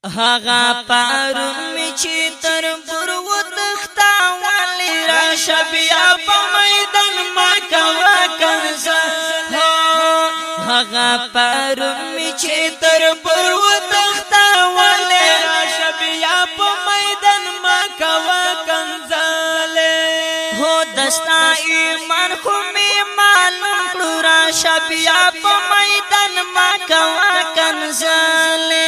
هغه پرون می چې تر بر و تختا والی را شبیا په میدان ما کوا کنزا هغه پرون می چې تر بر و تختا والی را شبیا په میدان ما کوا کنزاله هو دستا ایمان خو می معلوم کړو را شبیا په میدان ما کوا کنزاله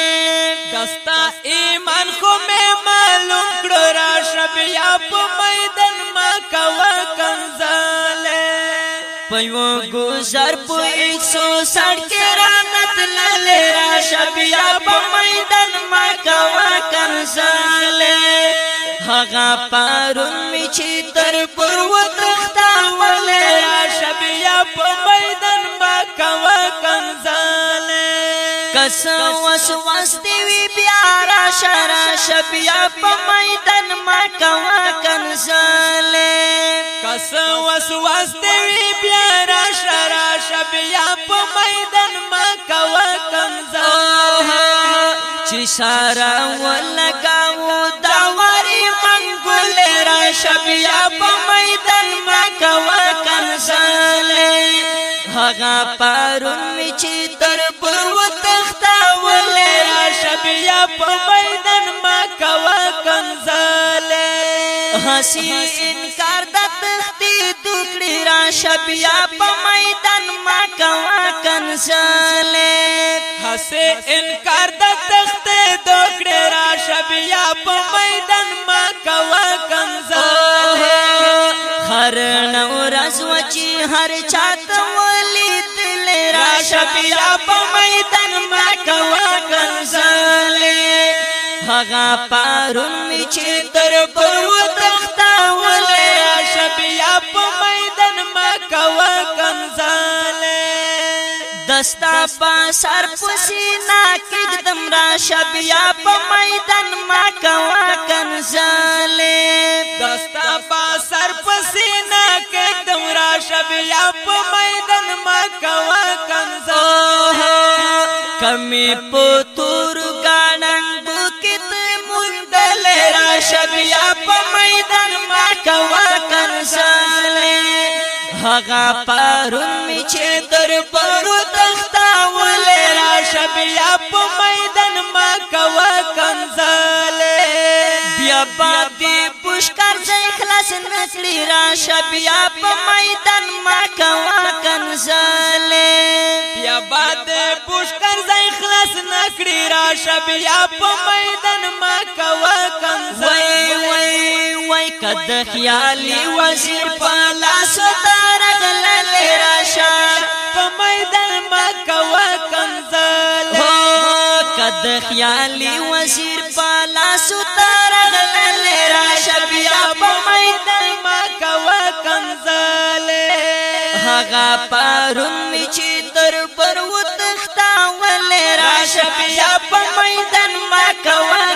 دستا ایمان خو میں معلوم کړو را شبیا په میدان ما کوا کنزاله پيو گزار په 160 کې رانت لاله را شبیا په میدان ما کوا کنزاله هغه پرون می چې تر پر و تختا ولې را شبیا په میدان ما کوا کنزاله کس وسواس دی بیا را شرا شبیا په میدان ما کوا کنزاله کس وسواس دی بیا را شرا شبیا په میدان ما کوا کنزاله چې سارا ولګاو دا وری منګول را شبیا په میدان ما کوا کنزاله هغه پرون می چې تر پر و تختا ولې شبیا په میدان ما کوا کنزاله هسي انکار د تختی دوکړي را شبیا په میدان ما کوا کنزاله هسي انکار د تختی دوکړي را شبیا په میدان ما کوا کنزاله خرن ورځ وچی هر چاته را شبیا په میدان ما کوا کنزاله هغه پرون می چې تر پر و تختا ولې را شبیا په میدان ما کوا کنزاله دستا په سر پسینا کېدم را شبیا په میدان ما کوا کنزاله دستا په سر پسینا کېدم را شبیا په میدان ما کوا کمی پتور گاننگ بکت مندل را شبیا په میدان ما کوا کنزاله هغه پرون می چې در پرو تختا ولې را شبیا په میدان ما کوا کنزاله بیا باندې پشکر ځای خلاص نکړي را شبیا په میدان ما کوا کنزاله بیا باندې پشکر ځای خلاص نکړي را شبیا په میدان ما کوا کنزاله وای کده خیالي وزیر په لاس درغلل راشه په میدان ما کوا کنزاله کده خیالي وزیر په لاس درغلل راشه بیا په میدان ما کوا کنزاله هغه پرون می چې تر پر و تختا ولې راشه بیا په میدان ما کوا